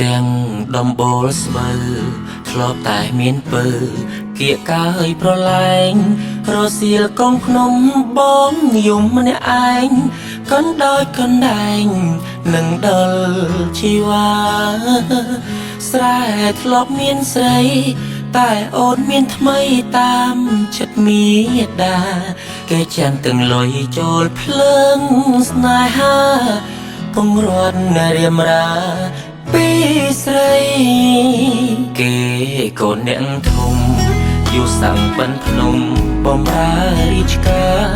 ទាំងដំបូលស្បូវធ្លាប់តែមានពើគៀកកាយប្រឡែងរសៀលកងភ្នំបងយំម្នាក់ឯងកណ្ដោយកណ្ដែងនឹងដល់ជីវ៉ាស្រែធ្លាប់មានស្រីតែអូនមានថ្មីតាមចិត្តមេដាគេចាំទាំងលុយចូលភ្លើងស្នេហាពងរត់រៀមរាពីស្រីគេកូនអ្នកធំយូរសាំងបិណ្ឌភ្នំបំរើរាជការ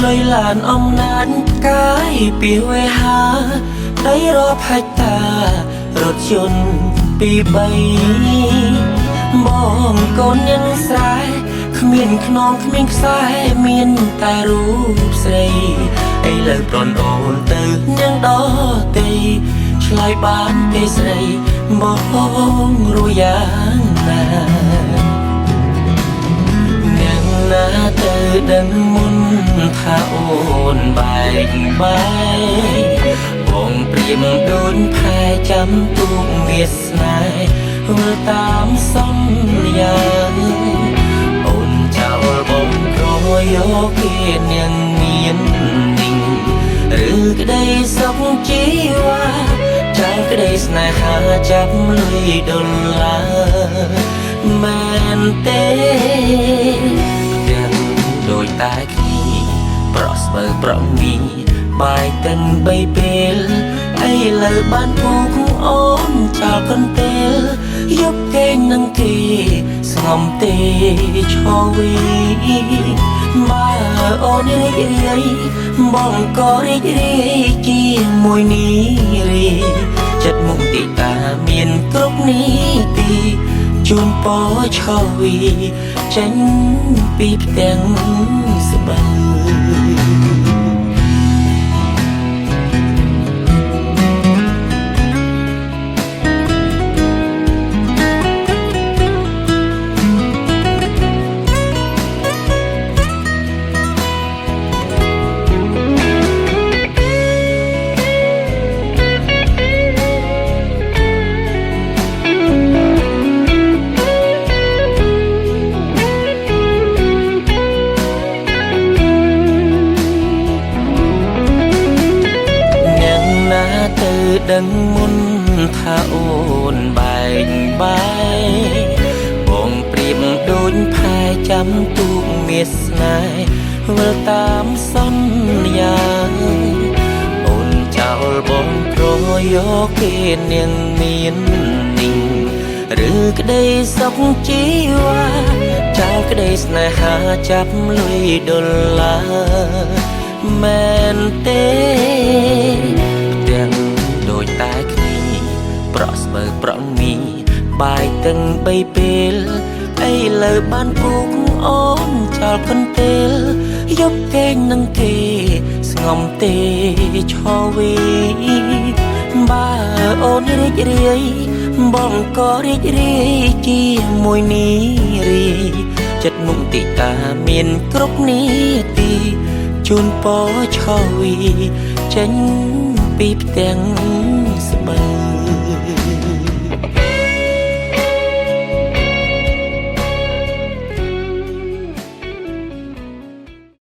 លុយឡានអំណាចកាយពីវេហាដីរាប់ហិកតារថយន្តពី3បងកូនញ៉ាំស្រែគ្មានខ្នងគ្មានខ្សែមានតែរូបស្រីឥឡូវប្រនអូនទៅញ៉ាំដតីឆ្លើយបានទេស្រីបងរួយ៉ាងណាអ្នកណាទៅដឹងមុនថាអូនបែកបាយបងព្រៀមដូចផែចាំទូកវាស្នេហ៍វិលតាមសន្យាអូនចោលបងក្រយកគេនាងមាននីងឬក្តីសុខជីវ៉ាចាស់ក្តីស្នេហាចាប់លុយដុល្លារមែនទេទាំងដូចតែគ្នាប្រក់ស្បូវប្រក់មីបាយទាំង3ពេលឥឡូវបានពូគូអូនចោលកន្ទេលយកគេនឹងគេស្ងំទេឈរវីបើអូនរីករាយបងក៏រីករាយជាមួយនារីចិត្តមុខទីតាមានគ្រប់នីតិជូនពរឈរវីចេញពីផ្ទាំងស្បូវដឹងមុនថាអូនបែកបាយបងព្រៀបដូចផែចាំទូកមានស្នេហ៍វិលតាមសន្យាអូនចោលបងក្រយកគេនាងមាននីងឬក្តីសុខជីវ៉ាចោលក្តីស្នេហាចាប់លុយដុល្លារមែនទេទាំងដូចតែគ្នាប្រក់ស្បូវប្រក់មីបាយទាំង3ពេលឥឡូវបានពូគូអូនចោលកន្ទេលយកគេនឹងគេស្ងំទេឈរវីបើអូនរីករាយបងក៏រីករាយជាមួយនារីចិត្តមុខទីតាមានគ្រប់នីតិជូនពរឈរវីចេញពីផ្ទាំង